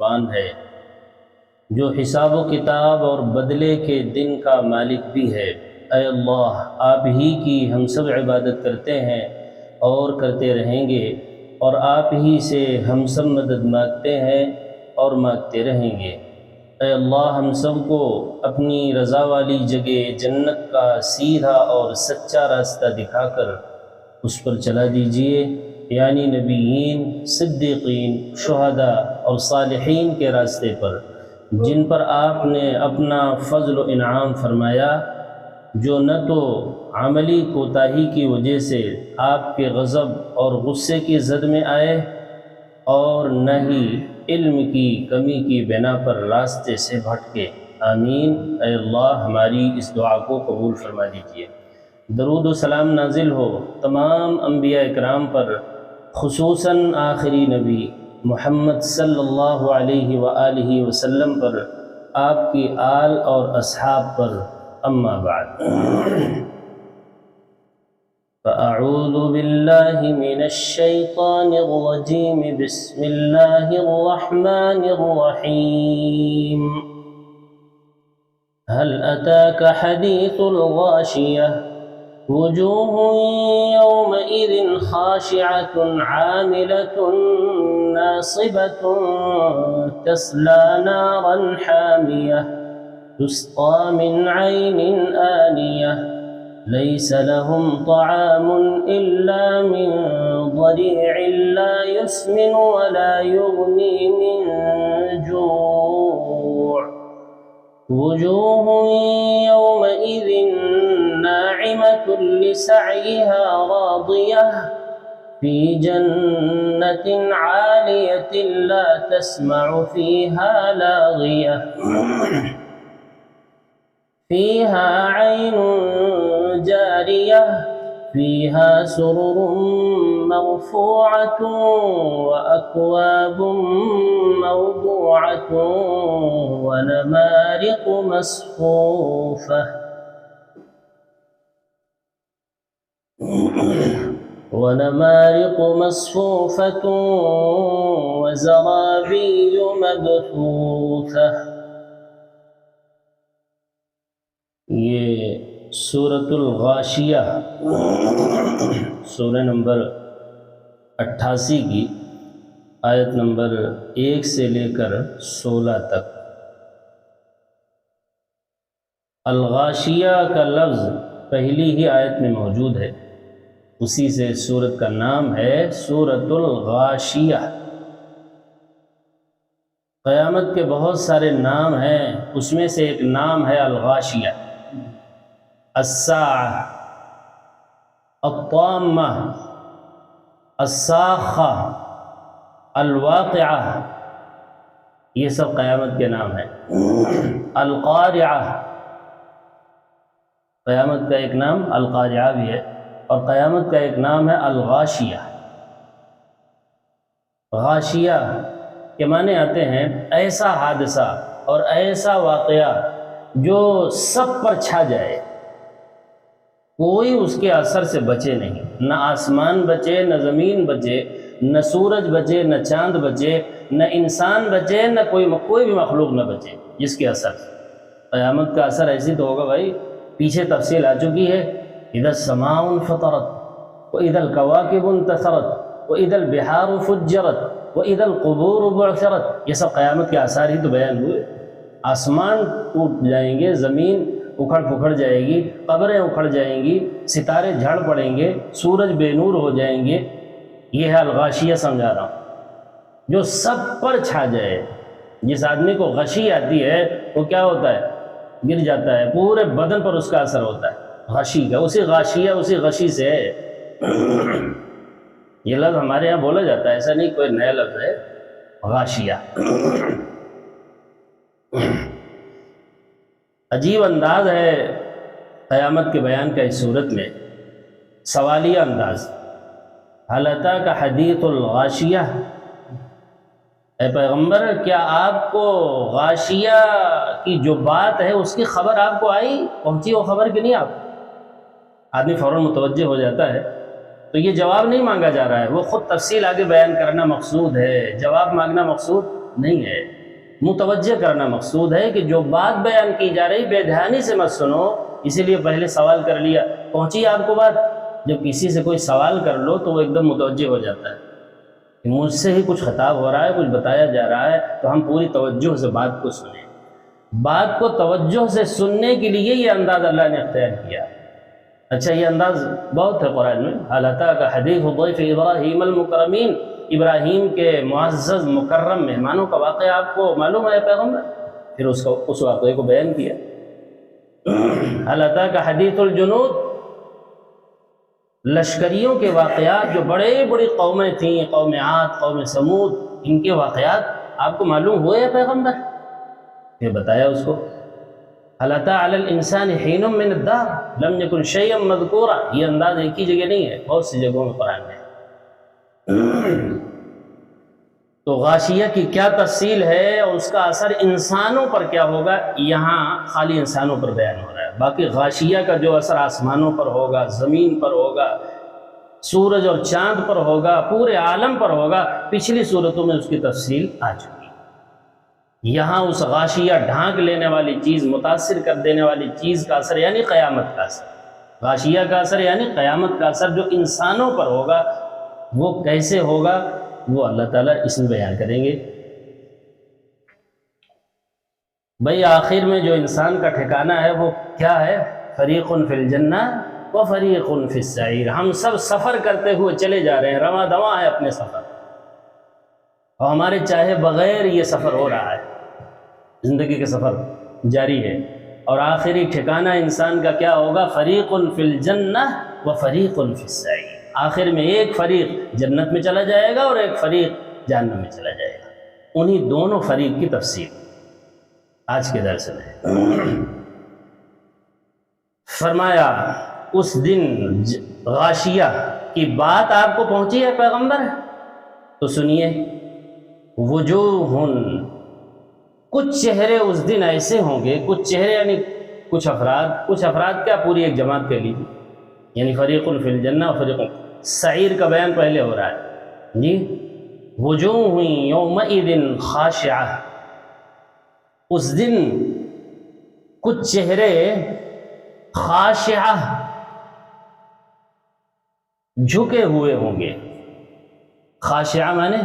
وان ہے، جو حساب و کتاب اور بدلے کے دن کا مالک بھی ہے۔ اے اللہ، آپ ہی کی ہم سب عبادت کرتے ہیں اور کرتے رہیں گے، اور آپ ہی سے ہم سب مدد مانگتے ہیں اور مانگتے رہیں گے۔ اے اللہ، ہم سب کو اپنی رضا والی جگہ جنت کا سیدھا اور سچا راستہ دکھا کر اس پر چلا دیجئے، یعنی نبیین، صدیقین، شہداء اور صالحین کے راستے پر، جن پر آپ نے اپنا فضل و انعام فرمایا، جو نہ تو عملی کوتاہی کی وجہ سے آپ کے غضب اور غصے کی زد میں آئے، اور نہ ہی علم کی کمی کی بنا پر راستے سے بھٹکے۔ آمین۔ اے اللہ، ہماری اس دعا کو قبول فرما دیجیے۔ درود و سلام نازل ہو تمام انبیاء اکرام پر، خصوصاً آخری نبی محمد صلی اللہ علیہ وآلہ وسلم پر، آپ کی آل اور اصحاب پر۔ اما بعد، فأعوذ باللہ من الشیطان الرجیم، بسم اللہ الرحمن الرحیم۔ هل أتاك حديث الغاشية، وجوه يومئذ خاشعة عاملة ناصبة تصلى نارا حامية تسقى من عين آنية ليس لهم طعام إلا من ضريع لا يسمن ولا يغني من جوع، وجوه يومئذ ناعمة لسعيها راضية في جنة عالية لا تسمع فيها لاغية فيها عين جارية فيها سرر مرفوعة وأكواب موضوعة ونمارق مصفوفة وزرابي مبثوثة۔ یہ سورۃ الغاشیہ سورہ نمبر 88 کی آیت نمبر 1 سے لے کر 16 تک۔ الغاشیہ کا لفظ پہلی ہی آیت میں موجود ہے، اسی سے سورت کا نام ہے سورۃ الغاشیہ۔ قیامت کے بہت سارے نام ہیں، اس میں سے ایک نام ہے الغاشیہ، الساعہ، الطامہ، الصاخہ، الواقعہ، یہ سب قیامت کے نام ہیں۔ القارعہ، قیامت کا ایک نام القارعہ بھی ہے، اور قیامت کا ایک نام ہے الغاشیہ۔ غاشیہ کے معنی آتے ہیں ایسا حادثہ اور ایسا واقعہ جو سب پر چھا جائے، کوئی اس کے اثر سے بچے نہیں، نہ آسمان بچے، نہ زمین بچے، نہ سورج بچے، نہ چاند بچے، نہ انسان بچے، نہ کوئی بھی مخلوق نہ بچے جس کے اثر سے۔ قیامت کا اثر ایسی تو ہوگا بھائی، پیچھے تفصیل آ چکی ہے، اذا السماء انفطرت واذا الكواكب انتثرت واذا البحار فجرت واذا القبور بعثرت، یہ سب قیامت کے آثار ہی تو بیان ہوئے۔ آسمان ٹوٹ جائیں گے، زمین اکھڑ پکھڑ جائے گی، قبریں اکھڑ جائیں گی، ستارے جھڑ پڑیں گے، سورج بے نور ہو جائیں گے۔ یہ ہے الغاشیہ سمجھا رہا ہوں، جو سب پر چھا جائے۔ جس آدمی کو غشی آتی ہے وہ کیا ہوتا ہے؟ گر جاتا ہے، پورے بدن پر اس کا اثر ہوتا ہے غشی کا۔ اسی غاشیہ، اسی غشی سے یہ لفظ ہمارے یہاں بولا جاتا ہے، ایسا نہیں کوئی نیا لفظ ہے غاشیہ۔ عجیب انداز ہے قیامت کے بیان کا اس صورت میں، سوالیہ انداز۔ هل اتاک حدیث الغاشیہ، اے پیغمبر کیا آپ کو غاشیہ کی جو بات ہے اس کی خبر آپ کو آئی، پہنچی وہ خبر کہ نہیں آپ؟ آدمی فوراً متوجہ ہو جاتا ہے، تو یہ جواب نہیں مانگا جا رہا ہے، وہ خود تفصیل آگے بیان کرنا مقصود ہے، جواب مانگنا مقصود نہیں ہے، متوجہ کرنا مقصود ہے کہ جو بات بیان کی جا رہی بے دھیانی سے مت سنو، اسی لیے پہلے سوال کر لیا، پہنچی آپ کو بات؟ جب کسی سے کوئی سوال کر لو تو وہ ایک دم متوجہ ہو جاتا ہے کہ مجھ سے ہی کچھ خطاب ہو رہا ہے، کچھ بتایا جا رہا ہے، تو ہم پوری توجہ سے بات کو سنیں۔ بات کو توجہ سے سننے کے لیے یہ انداز اللہ نے اختیار کیا۔ اچھا، یہ انداز بہت ہے قرآن میں، هل أتاك حدیث ضیف ابراہیم المکرمین، ابراہیم کے معزز مکرم مہمانوں کا واقعہ آپ کو معلوم ہے پیغمبر؟ پھر اس واقعے کو بیان کیا۔ هل أتاك حدیث الجنود، لشکریوں کے واقعات، جو بڑے بڑی قومیں تھیں، قوم عاد، قوم سمود، ان کے واقعات آپ کو معلوم ہوئے پیغمبر؟ پھر بتایا اس کو۔ هل أتى على الإنسان حين من الدهر لم يكن شيئا مذكورا، یہ انداز ایک ہی جگہ نہیں ہے، بہت سی جگہوں میں قرآن میں۔ تو غاشیہ کی کیا تفصیل ہے اور اس کا اثر انسانوں پر کیا ہوگا، یہاں خالی انسانوں پر بیان ہو رہا ہے، باقی غاشیہ کا جو اثر آسمانوں پر ہوگا، زمین پر ہوگا، سورج اور چاند پر ہوگا، پورے عالم پر ہوگا، پچھلی صورتوں میں اس کی تفصیل آ چکی۔ یہاں اس غاشیہ ڈھانک لینے والی چیز، متاثر کر دینے والی چیز کا اثر یعنی قیامت کا اثر، غاشیہ کا اثر یعنی قیامت کا اثر جو انسانوں پر ہوگا، وہ کیسے ہوگا وہ اللہ تعالیٰ اس میں بیان کریں گے۔ بھئی آخر میں جو انسان کا ٹھکانہ ہے وہ کیا ہے؟ فریق فی الجنہ و فریق فی السعیر، ہم سب سفر کرتے ہوئے چلے جا رہے ہیں، رواں دواں ہے اپنے سفر، اور ہمارے چاہے بغیر یہ سفر ہو رہا ہے، زندگی کا سفر جاری ہے، اور آخری ٹھکانہ انسان کا کیا ہوگا؟ فریق فی الجنہ و فریق فی السعیر، آخر میں ایک فریق جنت میں چلا جائے گا اور ایک فریق جہنم میں چلا جائے گا۔ انہی دونوں فریق کی تفصیل آج کے درس میں فرمایا۔ اس دن غاشیہ کی بات آپ کو پہنچی ہے پیغمبر؟ تو سنیے، وجوہ، کچھ چہرے اس دن ایسے ہوں گے، کچھ چہرے یعنی کچھ افراد کیا، پوری ایک جماعت کہہ لیجیے، یعنی فریق فی الجنہ و فریق سعیر کا بیان پہلے ہو رہا ہے جی۔ وجوہ یومئذ خاشعہ، اس دن کچھ چہرے خاشعہ جھکے ہوئے ہوں گے۔ خاشعہ مانے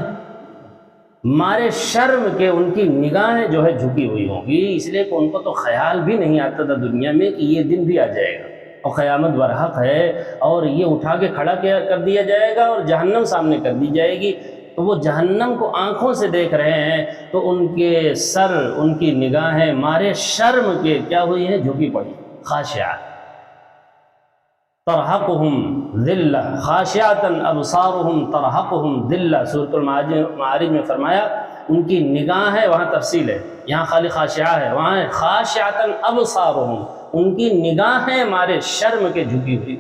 مارے شرم کے ان کی نگاہیں جو ہے جھکی ہوئی ہوں گی، اس لیے کہ ان کو تو خیال بھی نہیں آتا تھا دنیا میں کہ یہ دن بھی آ جائے گا اور قیامت برحق ہے، اور یہ اٹھا کے کھڑا کر دیا جائے گا اور جہنم سامنے کر دی جائے گی، تو وہ جہنم کو آنکھوں سے دیکھ رہے ہیں، تو ان کے سر، ان کی نگاہیں مارے شرم کے کیا ہوئی ہیں؟ جھکی پڑی، خاشعہ۔ ترحقهم ذلہ، خاشعۃ ابصارهم ترحقهم ذلہ، سورۃ المعارج میں فرمایا ان کی نگاہیں، وہاں تفصیل ہے، یہاں خالی خاشعہ ہے، وہاں خاشعۃ ابصارهم، ان کی نگاہیں مارے شرم کے جھکی ہوئی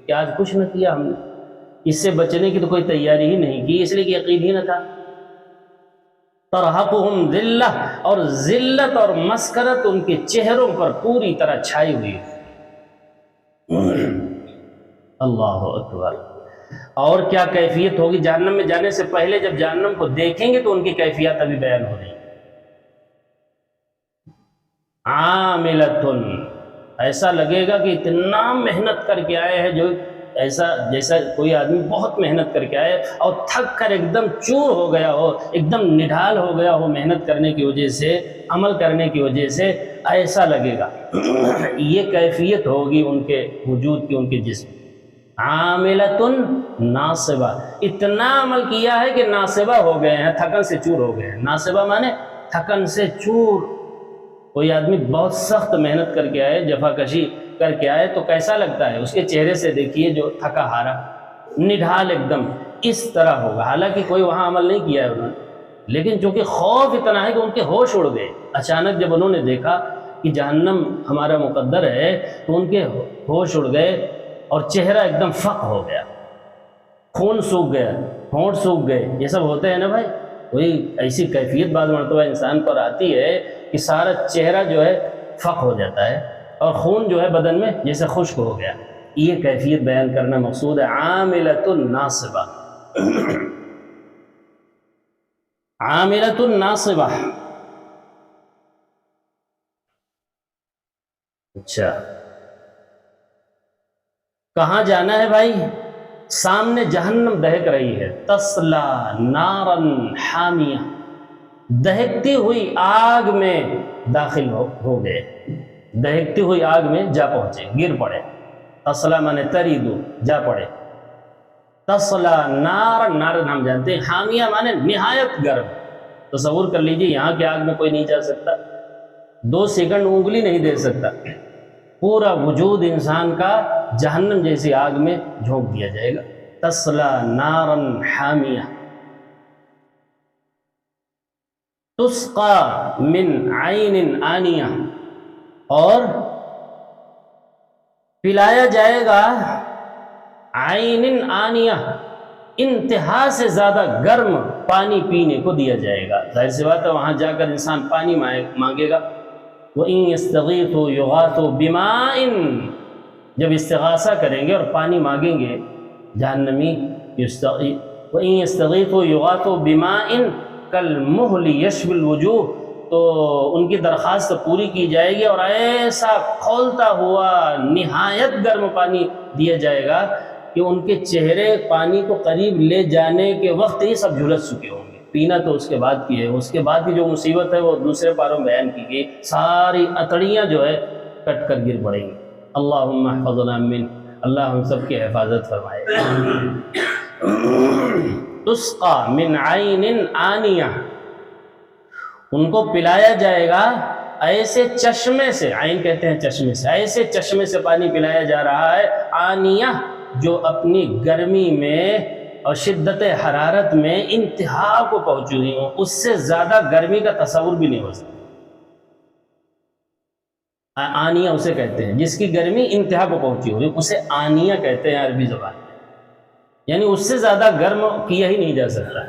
کہ آج کچھ نہ کیا ہم نے، اس سے بچنے کی تو کوئی تیاری ہی نہیں کی، اس لیے کہ یقین ہی نہ تھا۔ ترحقهم ذلہ، اور ذلت اور مسکرت ان کے چہروں پر پوری طرح چھائی ہوئی ہے۔ اللہ اکبر۔ اور کیا کیفیت ہوگی جہنم میں جانے سے پہلے؟ جب جہنم کو دیکھیں گے تو ان کی کیفیت ابھی بیان ہو رہی ہے۔ عاملۃ، ایسا لگے گا کہ اتنا محنت کر کے آئے ہیں، جو ایسا جیسا کوئی آدمی بہت محنت کر کے آئے اور تھک کر ایک دم چور ہو گیا ہو، ایک دم نڈھال ہو گیا ہو محنت کرنے کی وجہ سے، عمل کرنے کی وجہ سے، ایسا لگے گا۔ یہ کیفیت ہوگی ان کے وجود کی، ان کے جسم۔ عاملۃ ناصبہ، اتنا عمل کیا ہے کہ ناصبہ ہو گئے ہیں، تھکن سے چور ہو گئے ہیں۔ ناصبہ مانے تھکن سے چور۔ کوئی آدمی بہت سخت محنت کر کے آئے، جفا کشی کر کے آئے تو کیسا لگتا ہے؟ اس کے چہرے سے دیکھیے، جو تھکا ہارا، نڈھال ایک دم، اس طرح ہوگا۔ حالانکہ کوئی وہاں عمل نہیں کیا ہے انہوں نے، لیکن چونکہ خوف اتنا ہے کہ ان کے ہوش اڑ گئے۔ اچانک جب انہوں نے دیکھا کہ جہنم ہمارا مقدر ہے تو ان کے ہوش اڑ گئے اور چہرہ ایک دم فق ہو گیا، خون سوکھ گیا، ہونٹ سوکھ گئے۔ یہ سب ہوتے ہیں نا بھائی، کوئی ایسی کیفیت بعض مرتبہ انسان پر آتی ہے کہ سارا چہرہ جو ہے فق ہو جاتا ہے اور خون جو ہے بدن میں جیسے خشک ہو گیا۔ یہ کیفیت بیان کرنا مقصود ہے۔ عاملۃ ناصبہ، عاملۃ ناصبہ. اچھا کہاں جانا ہے بھائی؟ سامنے جہنم دہک رہی ہے. تسلا نارن حامیہ، دہکتی ہوئی آگ میں داخل ہو گئے، دہکتی ہوئی آگ میں جا پہنچے، گر پڑے. تسلا مانے تریدو، جا پڑے. تسلا نارن، نارن ہم جانتے ہیں، حامیہ مانے نہایت گرم. تصور کر لیجیے یہاں کی آگ میں کوئی نہیں جا سکتا، 2 سیکنڈ انگلی نہیں دے سکتا. پورا وجود انسان کا جہنم جیسی آگ میں جھونک دیا جائے گا. تسلا نارن حامیہ تسقا من عین آنیہ، اور پلایا جائے گا عین آنیہ، انتہا سے زیادہ گرم پانی پینے کو دیا جائے گا. ظاہر سی بات ہے وہاں جا کر انسان پانی مانگے گا. وَإِن يَسْتَغِيثُوا يُغَاثُوا بِمَاءٍ، جب استغاثہ کریں گے اور پانی مانگیں گے جہنمی، وَإِن يَسْتَغِيثُوا يُغَاثُوا بِمَاءٍ كَالْمُهْلِ يَشْوِي الْوُجُوهِ، تو ان کی درخواست پوری کی جائے گی اور ایسا کھولتا ہوا نہایت گرم پانی دیا جائے گا کہ ان کے چہرے پانی کو قریب لے جانے کے وقت ہی سب جھلس چکے ہوں گے. پینا تو اس کے بعد کی ہے، اس کے بعد کی جو مصیبت ہے وہ دوسرے پاروں میں بیان کی گئی. ساری اتڑیاں جو ہے کٹ کر گر پڑیں گی. اللہم احفظنا من، اللہ ہم سب کی حفاظت فرمائے. تسقا من عین آنیہ، ان کو پلایا جائے گا ایسے چشمے سے، عین کہتے ہیں چشمے سے، ایسے چشمے سے پانی پلایا جا رہا ہے. آنیہ جو اپنی گرمی میں اور شدت حرارت میں انتہا کو پہنچی ہوئی ہوں، اس سے زیادہ گرمی کا تصور بھی نہیں ہو سکتا. آنیہ اسے کہتے ہیں جس کی گرمی انتہا کو پہنچی ہوئی، اسے آنیہ کہتے ہیں عربی زبان میں. یعنی اس سے زیادہ گرم کیا ہی نہیں جا سکتا.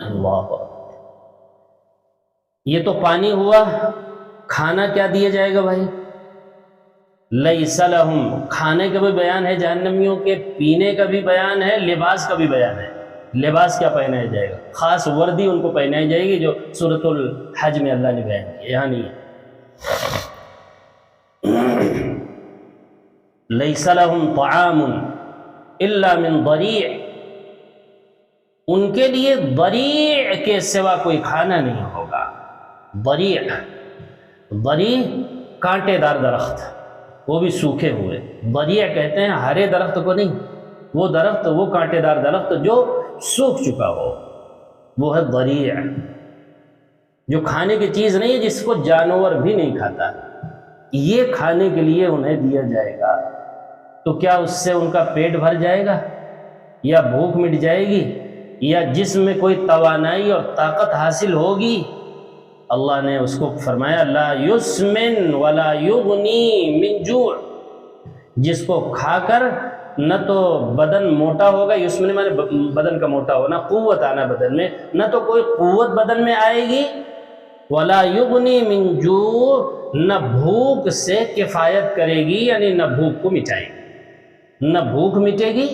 اللہ، یہ تو پانی ہوا. کھانا کیا دیا جائے گا بھائی؟ لیس لہم، کھانے کا بھی بیان ہے جہنمیوں کے، پینے کا بھی بیان ہے، لباس کا بھی بیان ہے. لباس کیا پہنایا جائے گا؟ خاص وردی ان کو پہنائی جائے گی جو سورۃ الحج میں اللہ نے بیان کی، یہاں نہیں ہے. لیس لہم طعام الا من ضریع، ان کے لیے ضریع کے سوا کوئی کھانا نہیں ہوگا. ضریع، ضریع کانٹے دار درخت، وہ بھی سوکھے ہوئے. ضریع کہتے ہیں ہرے درخت کو نہیں، وہ درخت، وہ کانٹے دار درخت جو سوکھ چکا ہو، وہ ہے ضریع. جو کھانے کی چیز نہیں ہے، جس کو جانور بھی نہیں کھاتا، یہ کھانے کے لیے انہیں دیا جائے گا. تو کیا اس سے ان کا پیٹ بھر جائے گا، یا بھوک مٹ جائے گی، یا جسم میں کوئی توانائی اور طاقت حاصل ہوگی؟ اللہ نے اس کو فرمایا لا یسمن ولا یغنی من جوع، جس کو کھا کر نہ تو بدن موٹا ہوگا، یسمن مانے بدن کا موٹا ہونا، قوت آنا بدن میں، نہ تو کوئی قوت بدن میں آئے گی، ولا یغنی من جوع، نہ بھوک سے کفایت کرے گی، یعنی نہ بھوک کو مٹائے گی، نہ بھوک مٹے گی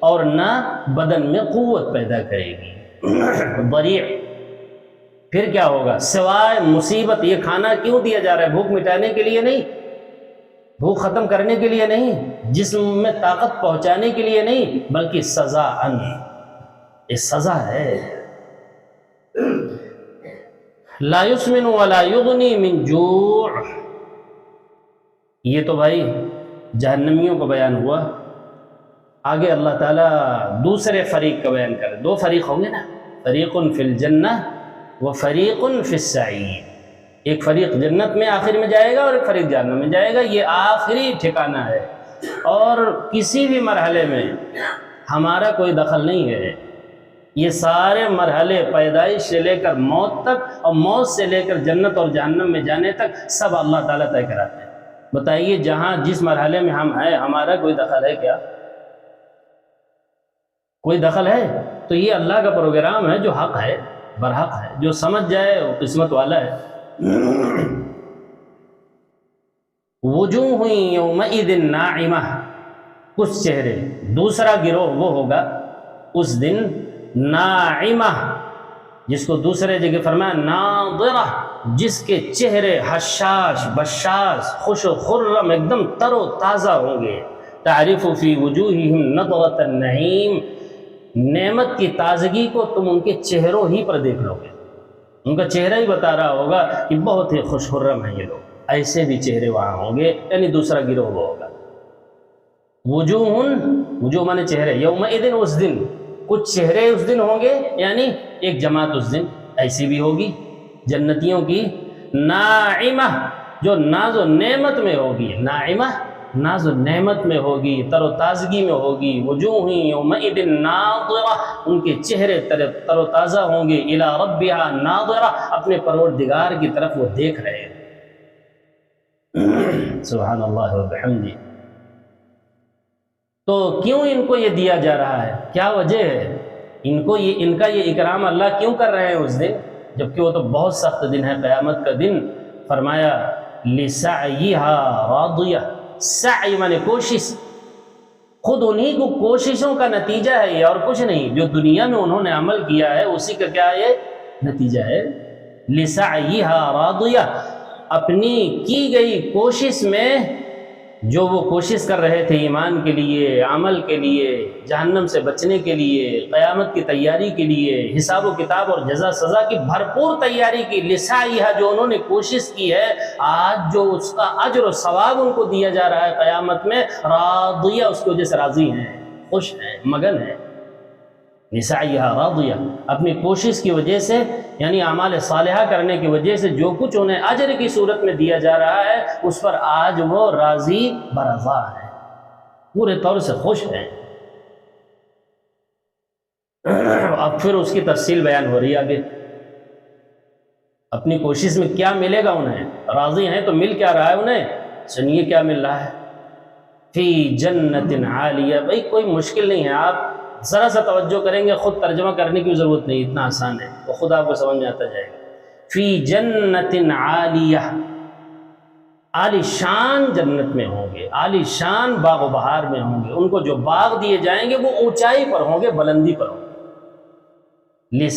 اور نہ بدن میں قوت پیدا کرے گی. ضریع. پھر کیا ہوگا سوائے مصیبت؟ یہ کھانا کیوں دیا جا رہا ہے؟ بھوک مٹانے کے لیے نہیں، بھوک ختم کرنے کے لیے نہیں، جسم میں طاقت پہنچانے کے لیے نہیں، بلکہ سزا ان، یہ سزا ہے. لا یسمن ولا یغنی من جوع. یہ تو بھائی جہنمیوں کو بیان ہوا. آگے اللہ تعالیٰ دوسرے فریق کا بیان کرے. 2 فریق ہوں گے نا، فریق فی الجنہ و فریق فی السعیر. ایک فریق جنت میں آخر میں جائے گا اور ایک فریق جہنم میں جائے گا. یہ آخری ٹھکانہ ہے، اور کسی بھی مرحلے میں ہمارا کوئی دخل نہیں ہے. یہ سارے مرحلے پیدائش سے لے کر موت تک، اور موت سے لے کر جنت اور جہنم میں جانے تک سب اللہ تعالیٰ طے کراتے ہیں. بتائیے جہاں جس مرحلے میں ہم ہیں ہمارا کوئی دخل ہے کیا؟ کوئی دخل ہے؟ تو یہ اللہ کا پروگرام ہے جو حق ہے، برحق ہے. جو سمجھ جائے وہ قسمت والا ہے. وجوہ یومئذ ناعمہ، کچھ چہرے، دوسرا گروہ وہ ہوگا اس دن ناعمہ، جس کو دوسرے جگہ فرمایا ناظرہ، جس کے چہرے حشاش بشاش خوش و خرم ایک دم تر و تازہ ہوں گے. تعرف فی وجوہہم نضرۃ النعیم، نعمت کی تازگی کو تم ان کے چہروں ہی پر دیکھ لو گے، ان کا چہرہ ہی بتا رہا ہوگا کہ بہت ہی خوش خرم ہیں یہ لوگ. ایسے بھی چہرے وہاں ہوں گے، یعنی دوسرا گروہ ہوگا. وجوہ مانے چہرے، یومئذ اس دن، کچھ چہرے اس دن ہوں گے، یعنی ایک جماعت اس دن ایسی بھی ہوگی جنتیوں کی. ناعمہ، جو ناز و نعمت میں ہوگی، ناعمہ ناز و نعمت میں ہوگی، تر و تازگی میں ہوگی. وجوہ یومئذ ناظرہ، ان کے چہرے تر و تازہ ہوں گے. الی ربہا ناظرہ، اپنے پروردگار کی طرف وہ دیکھ رہے ہیں. سبحان اللہ و بحمدہ. تو کیوں ان کو یہ دیا جا رہا ہے؟ کیا وجہ ہے ان کا یہ اکرام اللہ کیوں کر رہے ہیں اس دن، جبکہ وہ تو بہت سخت دن ہے قیامت کا دن؟ فرمایا لسعیہا راضیہ، سعی مانے کوشش، خود انہی کو کوششوں کا نتیجہ ہے یہ، اور کچھ نہیں. جو دنیا میں انہوں نے عمل کیا ہے اسی کا کیا یہ نتیجہ ہے. لسعیہا راضیہ، اپنی کی گئی کوشش میں، جو وہ کوشش کر رہے تھے ایمان کے لیے، عمل کے لیے، جہنم سے بچنے کے لیے، قیامت کی تیاری کے لیے، حساب و کتاب اور جزا سزا کی بھرپور تیاری کی. لسعیہا، جو انہوں نے کوشش کی ہے، آج جو اس کا اجر و ثواب ان کو دیا جا رہا ہے قیامت میں، راضیہ، اس کی وجہ سے راضی ہیں، خوش ہیں، مگن ہیں. لسعیہا راضیہ، اپنی کوشش کی وجہ سے، یعنی اعمال صالحہ کرنے کی وجہ سے جو کچھ انہیں اجر کی صورت میں دیا جا رہا ہے اس پر آج وہ راضی برضا ہیں، پورے طور سے خوش ہیں. اب پھر اس کی تفصیل بیان ہو رہی ہے آگے. اپنی کوشش میں کیا ملے گا انہیں، راضی ہیں تو مل کیا رہا ہے انہیں، سنیے کیا مل رہا ہے. فی جنت عالیہ، بھائی کوئی مشکل نہیں ہے، آپ ذرا سا توجہ کریں گے، خود ترجمہ کرنے کی ضرورت نہیں، اتنا آسان ہے، وہ خود آپ کو سمجھ میں آتا جائے گا. فی جنت عالیہ، عالی شان جنت میں ہوں گے، عالی شان باغ و بہار میں ہوں گے. ان کو جو باغ دیے جائیں گے وہ اونچائی پر ہوں گے، بلندی پر ہوں گے.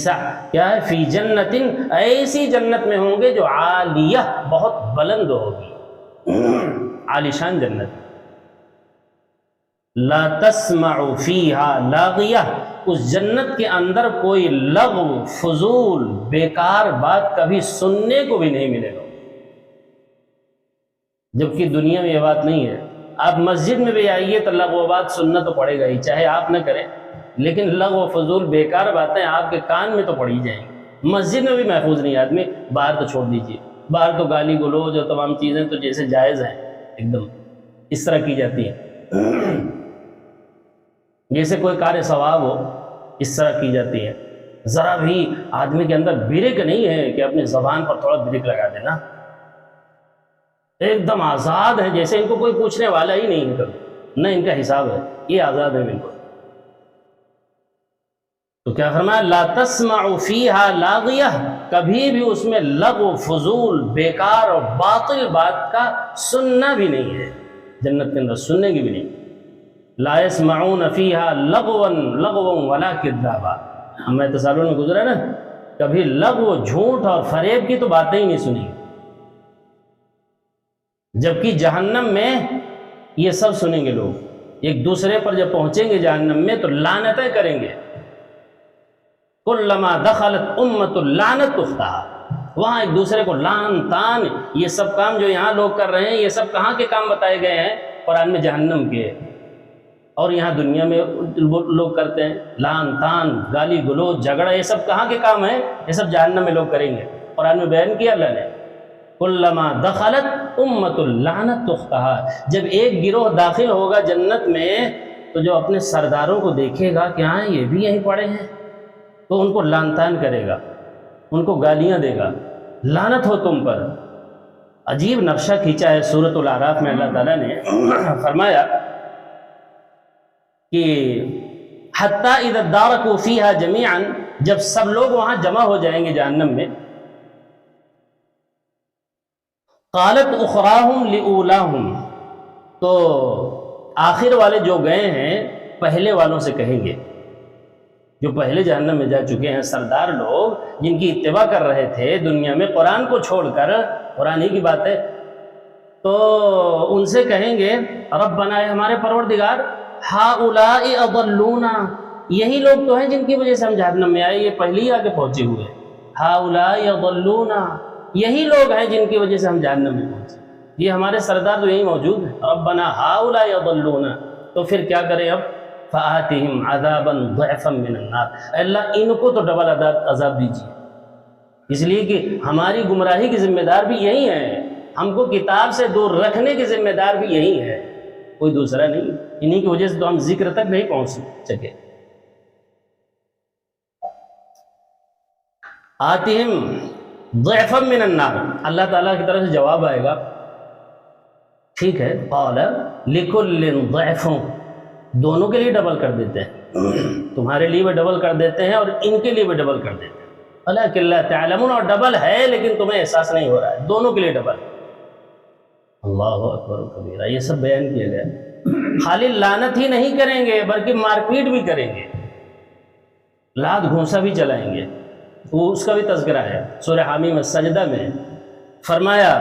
کیا ہے؟ فی جنت، ایسی جنت میں ہوں گے جو عالیہ، بہت بلند ہوگی، عالی شان جنت. لا تسمع فیہا لاغیہ، اس جنت کے اندر کوئی لغو، فضول، بیکار بات کبھی سننے کو بھی نہیں ملے گا. جبکہ دنیا میں یہ بات نہیں ہے. آپ مسجد میں بھی آئیے تو لغو بات سننا تو پڑے گا ہی، چاہے آپ نہ کریں، لیکن لغو، فضول، بیکار باتیں آپ کے کان میں تو پڑی جائیں گی. مسجد میں بھی محفوظ نہیں آدمی، باہر تو چھوڑ دیجیے، باہر تو گالی گلوچ اور تمام چیزیں تو جیسے جائز ہیں ایک دم اس طرح کی جاتی ہیں، جیسے کوئی کار ثواب ہو اس طرح کی جاتی ہے. ذرا بھی آدمی کے اندر بریک نہیں ہے کہ اپنی زبان پر تھوڑا بریک لگا دینا، ایک دم آزاد ہے، جیسے ان کو کوئی پوچھنے والا ہی نہیں ہے، نہ ان کا حساب ہے، یہ آزاد ہے بالکل. تو کیا فرمایا؟ لا تسمع فیہا لاغیہ، کبھی بھی اس میں لغو، فضول، بیکار اور باطل بات کا سننا بھی نہیں ہے، جنت کے اندر سننے کی بھی نہیں. لا يسمعون فیہا لغوا ولا کذابا، ہمیں تسالون میں گزرا نا، کبھی لغو، جھوٹ اور فریب کی تو باتیں ہی نہیں سنی. جبکہ جہنم میں یہ سب سنیں گے لوگ. ایک دوسرے پر جب پہنچیں گے جہنم میں تو لعنتیں کریں گے. کلما دخلت امت لعنت اختها، وہاں ایک دوسرے کو لعن تان، یہ سب کام جو یہاں لوگ کر رہے ہیں یہ سب کہاں کے کام بتائے گئے ہیں قرآن میں؟ جہنم کے. اور یہاں دنیا میں لوگ کرتے ہیں لعن تان، گالی گلوچ، جھگڑا، یہ سب کہاں کے کام ہیں؟ یہ سب جہنم میں لوگ کریں گے. قرآن میں بیان کیا اللہ نے، کلما دخلت امت لعنت اختها، جب ایک گروہ داخل ہوگا جنت میں تو جو اپنے سرداروں کو دیکھے گا کہ ہاں یہ بھی یہیں پڑے ہیں، تو ان کو لعن تان کرے گا، ان کو گالیاں دے گا، لعنت ہو تم پر. عجیب نقشہ کھینچا ہے سورۃ الاعراف میں اللہ تعالیٰ نے. فرمایا کہ حتی اذا ادارکوا فیہا جمیعا، جب سب لوگ وہاں جمع ہو جائیں گے جہنم میں، قالت اخراہم لاولاہم، تو آخر والے جو گئے ہیں پہلے والوں سے کہیں گے، جو پہلے جہنم میں جا چکے ہیں، سردار لوگ جن کی اتباع کر رہے تھے دنیا میں قرآن کو چھوڑ کر، قرآن ہی کی بات ہے، تو ان سے کہیں گے ربنا، اے ہمارے پروردگار، ہؤلاء اضلونا، یہی لوگ تو ہیں جن کی وجہ سے ہم جہنم میں آئے، یہ پہلے ہی آگے پہنچے ہوئے، ہؤلاء اضلونا، یہی لوگ ہیں جن کی وجہ سے ہم جہنم میں پہنچے، یہ ہمارے سردار تو یہی موجود ہیں، ربنا ہؤلاء اضلونا، تو پھر کیا کریں اب؟ فآتِهِمْ عَذَابًا ضِعْفًا مِّنَ النَّارِ، اے اللہ ان کو تو ڈبل عذاب دیجیے، اس لیے کہ ہماری گمراہی کی ذمہ دار بھی یہی ہے، ہم کو کتاب سے دور رکھنے کی ذمہ دار بھی یہی ہے، کوئی دوسرا نہیں، انہی کی وجہ سے تو ہم ذکر تک نہیں پہنچ سکے۔ آتِهِمْ ضِعْفًا مِّنَ النَّارِ، اللہ تعالیٰ کی طرف سے جواب آئے گا، ٹھیک ہے، قَالَ لِكُلٍّ ضِعْفٌ، دونوں کے لیے ڈبل کر دیتے ہیں، تمہارے لیے بھی ڈبل کر دیتے ہیں اور ان کے لیے بھی ڈبل کر دیتے ہیں، وَلَٰكِن لَا تَعْلَمُونَ، اور ڈبل ہے لیکن تمہیں احساس نہیں ہو رہا ہے، دونوں کے لیے ڈبل۔ اللہ اکبر و کبیرہ، یہ سب بیان کیا گیا، خالی لعنت ہی نہیں کریں گے بلکہ مار پیٹ بھی کریں گے، لات گھونسا بھی چلائیں گے، وہ اس کا بھی تذکرہ ہے سورہ حامیم السجدہ میں، فرمایا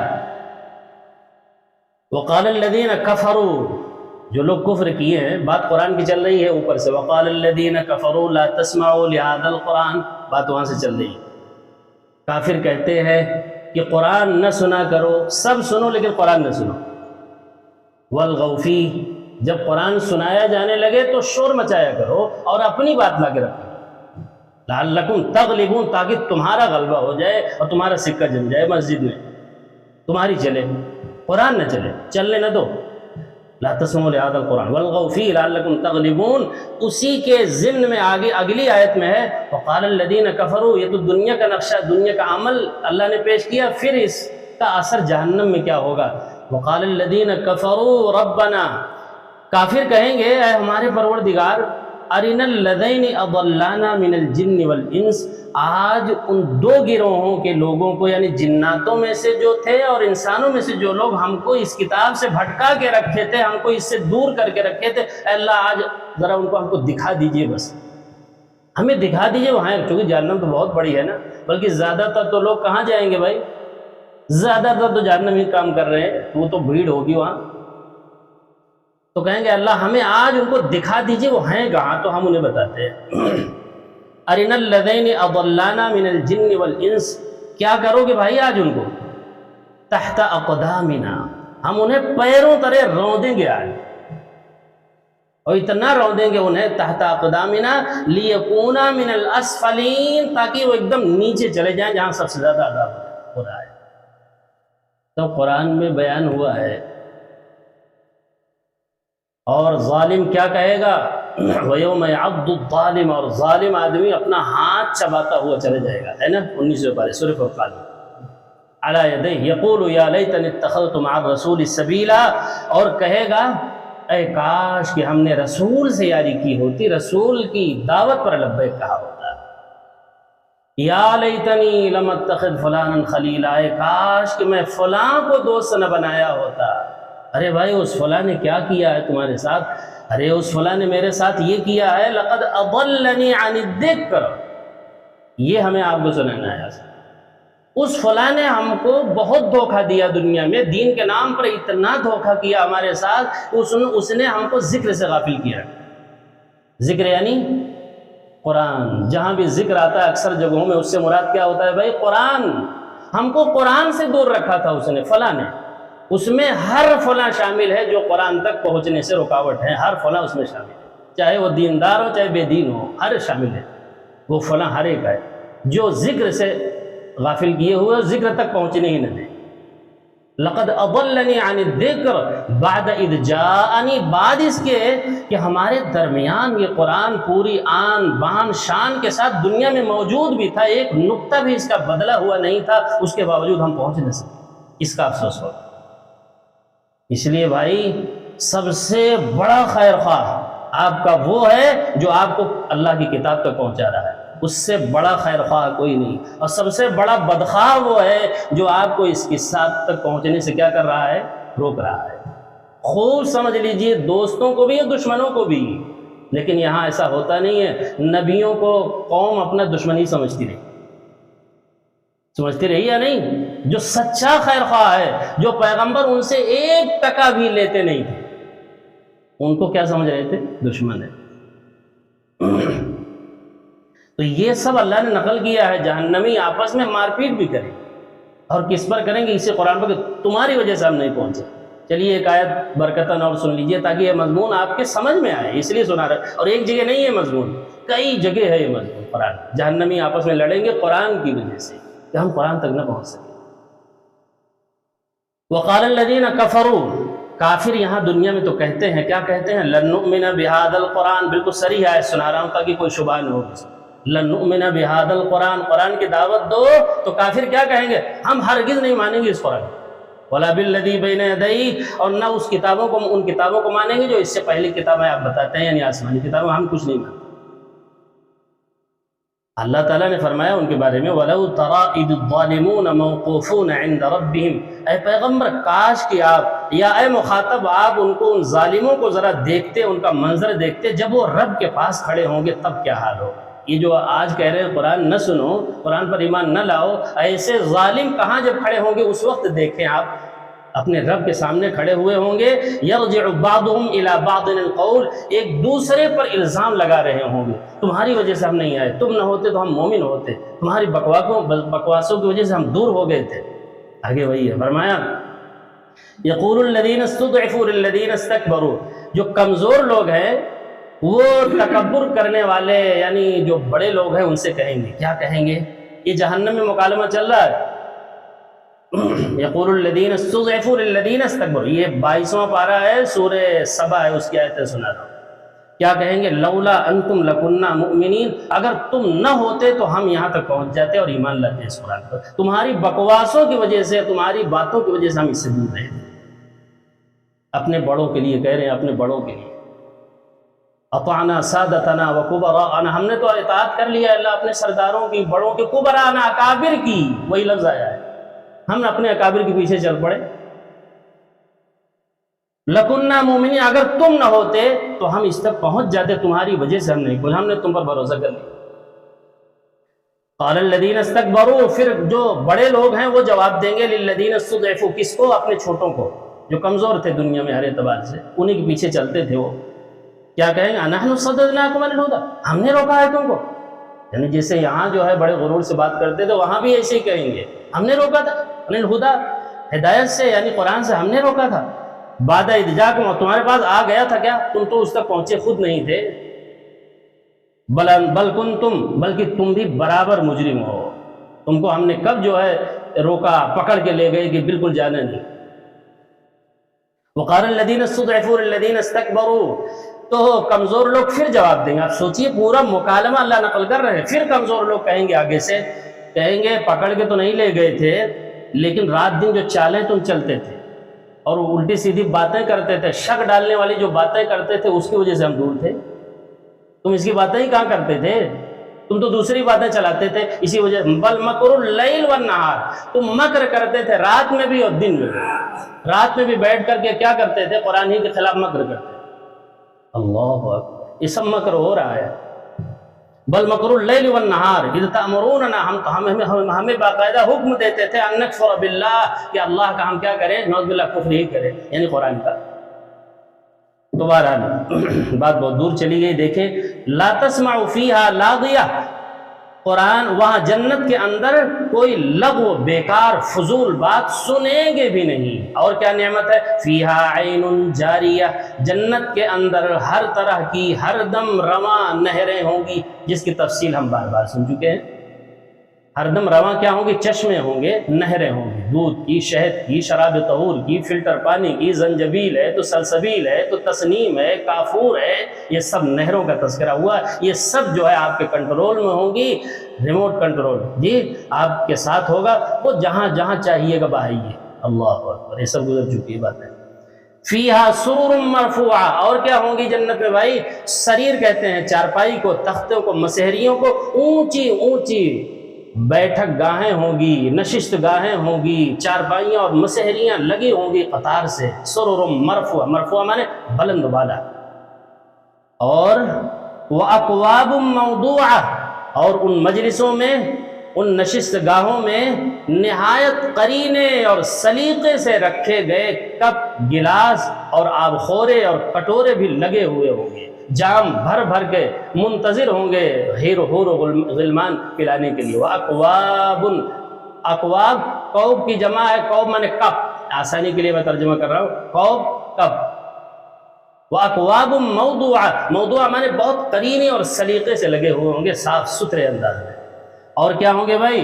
وَقَالَ الَّذِينَ كَفَرُوا، جو لوگ کفر کیے ہیں، بات قرآن کی چل رہی ہے اوپر سے، وَقَالَ الَّذِينَ كَفَرُوا لَا تَسْمَعُوا لِهَذَا الْقُرْآنِ، بات وہاں سے چل رہی ہے، کافر کہتے ہیں کہ قرآن نہ سنا کرو، سب سنو لیکن قرآن نہ سنو، وَالْغَوْا فِيهِ، جب قرآن سنایا جانے لگے تو شور مچایا کرو اور اپنی بات لا کے رکھو، لَعَلَّكُمْ تَغْلِبُونَ، تاکہ تمہارا غلبہ ہو جائے اور تمہارا سکہ جم جائے مسجد میں، تمہاری چلے، قرآن نہ چلے، چلنے نہ دو، لا تسمعوا لهذا القرآن والغوا فيه لعلكم تغلبون، اسی کے ضمن میں آگے اگلی آیت میں ہے وقال الذين كفروا، یہ تو دنیا کا نقشہ، دنیا کا عمل اللہ نے پیش کیا، پھر اس کا اثر جہنم میں کیا ہوگا، وقال الذين كفروا ربنا، کافر کہیں گے اے ہمارے پروردگار، ارنا الذین اضلانا من الجن والانس، آج ان دو گروہوں کے لوگوں کو، یعنی جناتوں میں سے جو تھے اور انسانوں میں سے جو لوگ ہم کو اس کتاب سے بھٹکا کے رکھے تھے، ہم کو اس سے دور کر کے رکھے تھے، اے اللہ آج ذرا ان کو ہم کو دکھا دیجئے، بس ہمیں دکھا دیجئے وہاں، چونکہ جہنم تو بہت بڑی ہے نا، بلکہ زیادہ تر تو لوگ کہاں جائیں گے بھائی، زیادہ تر تو جہنم ہی کام کر رہے ہیں، وہ تو بھیڑ ہوگی وہاں، تو کہیں گے اللہ ہمیں آج ان کو دکھا دیجئے وہ ہیں کہاں، تو ہم انہیں بتاتے ہیں ارنا الذین اضلانا من الجن والانس، کیا کرو گے بھائی آج ان کو، تحت اقدامنا، ہم انہیں پیروں تلے رون گے آج، اور اتنا رون گے انہیں، تحت اقدامنا لیکونا من الاسفلین، تاکہ وہ ایک دم نیچے چلے جائیں جہاں سب سے زیادہ عذاب ہو رہا ہے۔ تو قرآن میں بیان ہوا ہے، اور ظالم کیا کہے گا، وَيَوْمَ يَعَضُّ الظَّالِمَ، اور ظالم آدمی اپنا ہاتھ چباتا ہوا چلے جائے گا، ہے نا 19 پارے سورہ فرقان میں، عَلَى يَدَيْهِ يَقُولُ يَا لَيْتَنِي اتَّخَذْتُ مَعَ الرَّسُولِ سَبِيلًا، اور کہے گا اے کاش کہ ہم نے رسول سے یاری کی ہوتی، رسول کی دعوت پر لبیک کہا ہوتا، یا لیتنی لم اتخذ فلانا خلیلا، اے کاش کہ میں فلاں کو دوست نہ بنایا ہوتا، ارے بھائی اس فلاں نے کیا کیا ہے تمہارے ساتھ، ارے اس فلاں نے میرے ساتھ یہ کیا ہے، لقد اضلنی عن الذکر، یہ ہمیں آپ کو سنانا ہے، اس فلاں نے ہم کو بہت دھوکہ دیا دنیا میں، دین کے نام پر اتنا دھوکہ کیا ہمارے ساتھ، اس نے ہم کو ذکر سے غافل کیا، ذکر یعنی قرآن، جہاں بھی ذکر آتا ہے اکثر جگہوں میں اس سے مراد کیا ہوتا ہے بھائی، قرآن، ہم کو قرآن سے دور رکھا تھا اس نے، فلاں نے، اس میں ہر فلاں شامل ہے جو قرآن تک پہنچنے سے رکاوٹ ہے، ہر فلاں اس میں شامل ہے، چاہے وہ دیندار ہو چاہے بے دین ہو، ہر شامل ہے، وہ فلاں ہر ایک ہے جو ذکر سے غافل کیے ہوئے ذکر تک پہنچنے ہی نہ دیں، لقد اضلنی عن الذکر بعد اذ جاءنی، بعد اس کے کہ ہمارے درمیان یہ قرآن پوری آن بان شان کے ساتھ دنیا میں موجود بھی تھا، ایک نقطہ بھی اس کا بدلا ہوا نہیں تھا، اس کے باوجود ہم پہنچ نہ سکے، اس کا افسوس ہو۔ اس لیے بھائی سب سے بڑا خیر خواہ آپ کا وہ ہے جو آپ کو اللہ کی کتاب تک پہنچا رہا ہے، اس سے بڑا خیر خواہ کوئی نہیں، اور سب سے بڑا بدخواہ وہ ہے جو آپ کو اس کی ساتھ تک پہنچنے سے کیا کر رہا ہے، روک رہا ہے۔ خوب سمجھ لیجئے، دوستوں کو بھی اور دشمنوں کو بھی، لیکن یہاں ایسا ہوتا نہیں ہے، نبیوں کو قوم اپنا دشمن ہی سمجھتی رہی یا نہیں؟ جو سچا خیر خواہ ہے، جو پیغمبر ان سے 1% بھی لیتے نہیں تھے، ان کو کیا سمجھ رہے تھے؟ دشمن ہے۔ تو یہ سب اللہ نے نقل کیا ہے، جہنمی آپس میں مار پیٹ بھی کریں، اور کس پر کریں گے؟ اسی قرآن پر کہ تمہاری وجہ سے ہم نہیں پہنچے۔ چلیے ایک آیت برکتاً اور سن لیجئے تاکہ یہ مضمون آپ کے سمجھ میں آئے، اس لیے سنا رہا، اور ایک جگہ نہیں ہے مضمون، کئی جگہ ہے یہ مضمون قرآن۔ جہنمی آپس میں لڑیں گے قرآن کی وجہ سے کہ ہم قرآن تک نہ پہنچ سکیں۔ وقال الذین کفروا، کافر یہاں دنیا میں تو کہتے ہیں، کیا کہتے ہیں؟ لن نؤمن بہذا القرآن، بالکل صریح آیت سنا رہا ہوں تاکہ کوئی شبہ نہ ہو۔ لن نؤمن بہذا القرآن، قرآن کی دعوت دو تو کافر کیا کہیں گے؟ ہم ہرگز نہیں مانیں گے اس قرآن، ولا بالذی بین یدیہ، اور نہ اس کتابوں کو، ان کتابوں کو مانیں گے جو اس سے پہلی کتابیں آپ بتاتے ہیں، یعنی آسمانی کتابیں، ہم کچھ نہیں مانتے۔ اللہ تعالیٰ نے فرمایا ان کے بارے میں وَلَوْ تَرَىٰ إِذِ الظَّالِمُونَ مَوْقُوفُونَ عِنْدَ رَبِّهِمْ، اے پیغمبر کاش کہ آپ، یا اے مخاطب آپ ان کو، ان ظالموں کو ذرا دیکھتے، ان کا منظر دیکھتے جب وہ رب کے پاس کھڑے ہوں گے تب کیا حال ہو۔ یہ جو آج کہہ رہے ہیں قرآن نہ سنو، قرآن پر ایمان نہ لاؤ، ایسے ظالم کہاں جب کھڑے ہوں گے اس وقت دیکھیں آپ اپنے رب کے سامنے کھڑے ہوئے ہوں گے، یرجع بعضهم الى بعض القول، ایک دوسرے پر الزام لگا رہے ہوں گے، تمہاری وجہ سے ہم نہیں آئے، تم نہ ہوتے تو ہم مومن ہوتے، تمہاری بکواسوں کی وجہ سے ہم دور ہو گئے تھے۔ آگے وہی ہے، فرمایا یقول الذین استضعفوا للذین استکبروا، جو کمزور لوگ ہیں وہ تکبر کرنے والے یعنی جو بڑے لوگ ہیں ان سے کہیں گے، کیا کہیں گے؟ یہ جہنم میں مکالمہ چل رہا ہے۔ یقول الذین استضعفوا للذین استکبروا، یہ 22واں پارہ ہے، سورہ سبا ہے، اس کی آیتیں سنا رہا ہوں۔ کیا کہیں گے؟ لولا انتم لکنا مؤمنین، اگر تم نہ ہوتے تو ہم یہاں تک پہنچ جاتے اور ایمان لاتے اس قرآن پر، تمہاری بکواسوں کی وجہ سے، تمہاری باتوں کی وجہ سے ہم اس سے دور رہے تھے۔ اپنے بڑوں کے لیے کہہ رہے ہیں، اپنے بڑوں کے لیے، اطعنا سادتنا وکبراءنا، ہم نے تو اطاعت کر لیا اللہ اپنے سرداروں کی، بڑوں کی، کبراءنا اکابر کی، وہی لفظ آیا ہے، ہم اپنے اکابر کے پیچھے چل پڑے۔ لکننا مومنین، اگر تم نہ ہوتے تو ہم اس تک پہنچ جاتے، تمہاری وجہ سے ہم نہیں پہنچے، ہم نے تم پر بھروسہ کر لیا۔ قال الذین استکبروا، پھر جو بڑے لوگ ہیں وہ جواب دیں گے للذین استضعفوا، کس کو؟ اپنے چھوٹوں کو، جو کمزور تھے دنیا میں ہر اعتبار سے، انہی کے پیچھے چلتے تھے وہ، کیا کہیں گے؟ انحن صددناکم عن الہدی، ہم نے روکا ہے تم کو، یعنی جیسے یہاں جو ہے بڑے غرور سے بات کرتے تھے وہاں بھی ایسے ہی کہیں گے، ہم نے روکا تھا، عن الہدی، ہدایت سے یعنی قرآن سے ہم نے روکا تھا، بعد اذ جاءکم، تمہارے پاس آ گیا تھا کیا؟ تم تو اس تک پہنچے خود نہیں تھے، بل کنتم، بلکہ تم بھی برابر مجرم ہو، تم کو ہم نے کب جو ہے روکا، پکڑ کے لے گئے کہ بالکل جانا نہیں۔ وقال الذین استضعفوا للذین استکبروا، تو کمزور لوگ پھر جواب دیں گے، آپ سوچئے پورا مکالمہ اللہ نقل کر رہے ہیں، پھر کمزور لوگ کہیں گے آگے سے، کہیں گے پکڑ کے تو نہیں لے گئے تھے، لیکن رات دن جو چالیں تم چلتے تھے اور الٹی سیدھی باتیں کرتے تھے، شک ڈالنے والی جو باتیں کرتے تھے اس کی وجہ سے ہم دور تھے، تم اس کی باتیں ہی کہاں کرتے تھے، تم تو دوسری باتیں چلاتے تھے، اسی وجہ بل مکر اللیل والنہار، تم مکر کرتے تھے رات میں بھی اور دن میں بھی، رات میں بھی بیٹھ کر کے کیا کرتے تھے؟ قرآن ہی کے خلاف مکر کرتے تھے۔ اللہ اکبر، یہ سب مکر ہو رہا ہے۔ بل مکر اللیل والنہار اذ تأمروننا، ہمیں باقاعدہ حکم دیتے تھے ان نکفر باللہ، کہ اللہ کا ہم کیا کریں؟ نعوذ باللہ کفر ہی کریں، یعنی قرآن کا۔ تو بہرحال بات بہت دور چلی گئی، دیکھیں لا تسمع فیہا لاغیہ، قرآن وہاں جنت کے اندر کوئی لغو، بیکار، فضول بات سنیں گے بھی نہیں، اور کیا نعمت ہے؟ فیہا عین جاریہ، جنت کے اندر ہر طرح کی ہر دم رواں نہریں ہوں گی، جس کی تفصیل ہم بار بار سن چکے ہیں۔ ہر دم رواں کیا ہوں گی؟ چشمے ہوں گے، نہریں ہوں گی، دودھ کی، شہد کی، شراب طہور کی، فلٹر پانی کی، زنجبیل ہے تو سلسبیل ہے تو تسنیم ہے، کافور ہے، یہ سب نہروں کا تذکرہ ہوا، یہ سب جو ہے آپ کے کنٹرول میں ہوں گی، ریموٹ کنٹرول، جی آپ کے ساتھ ہوگا، وہ جہاں جہاں چاہیے گا بہائیے۔ اللہ اکبر، یہ سب گزر چکی بات ہے۔ فیہا سرر مرفوعہ، اور کیا ہوں گی جنت میں بھائی؟ سریر کہتے ہیں چارپائی کو، تختوں کو، مسہریوں کو، اونچی اونچی بیٹھک گاہیں ہوں گی، نشست گاہیں ہوں گی، چارپائیاں اور مسہریاں لگی ہوں گی قطار سے۔ سرر مرفوعہ، مرفوعہ مانے بلند بالا، اور وَأَكْوَابٌ مَوْضُوعَةٌ، اور ان مجلسوں میں، ان نشست گاہوں میں نہایت قرینے اور سلیقے سے رکھے گئے کپ، گلاس اور آبخورے اور کٹورے بھی لگے ہوئے ہوں گے، جام بھر بھر کے منتظر ہوں گے حور و غلمان پلانے کے لیے۔ وَأَكْوَابٌ، اکواب کوب کی جمع ہے، کوب مانے کپ، آسانی کے لیے میں ترجمہ کر رہا ہوں، کوب کپ۔ وَأَكْوَابٌ مَوْضُوعَةٌ، موضوع مانے بہت قرینے اور سلیقے سے لگے ہوئے ہوں گے، صاف ستھرے انداز میں۔ اور کیا ہوں گے بھائی؟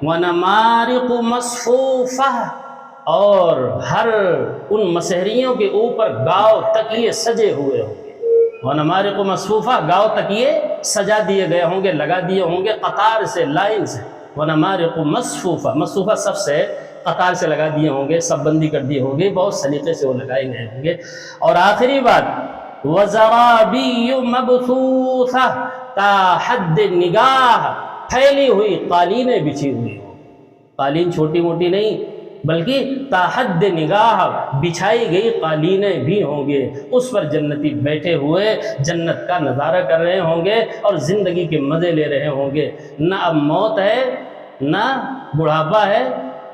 وَنَمَارِقُ مَصْفُوفَةٌ، اور ہر ان مسحریوں کے اوپر گاؤ تکیے سجے ہوئے ہوں گے۔ وَنَمَارِقُ مَصْفُوفَةٌ، گاؤ تکیے سجا دیے گئے ہوں گے، لگا دیے ہوں گے قطار سے، لائن سے۔ وَنَمَارِقُ مَصْفُوفَةٌ، مصفوفہ صف سے، قطار سے لگا دیے ہوں گے، سب بندی کر دی ہوگی، بہت سلیقے سے وہ لگائے گئے ہوں گے۔ اور آخری بات وَزَرَابِيُّ مَبْثُوثَةٌ، تا حد نگاہ پھیلی ہوئی قالینیں بچھی ہوئی ہوں، قالین چھوٹی موٹی نہیں بلکہ تا حد نگاہ بچھائی گئی قالینیں بھی ہوں گے، اس پر جنتی بیٹھے ہوئے جنت کا نظارہ کر رہے ہوں گے اور زندگی کے مزے لے رہے ہوں گے۔ نہ اب موت ہے، نہ بڑھاپا ہے،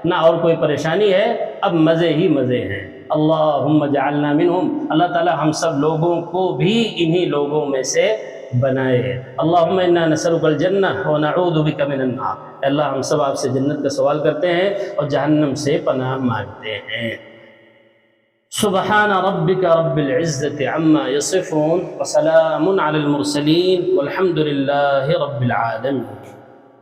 نہ اور کوئی پریشانی ہے، اب مزے ہی مزے ہیں۔ اللہم اجعلنا منہم، اللہ تعالی ہم سب لوگوں کو بھی انہی لوگوں میں سے بنائے۔ اللہم انا نسألک الجنہ ونعوذ بک من النار، اللہ ہم سب آپ سے جنت کا سوال کرتے ہیں اور جہنم سے پناہ مانگتے ہیں۔ سبحان ربک رب العزة عما یصفون وسلام علی المرسلین والحمد للہ رب العالمین۔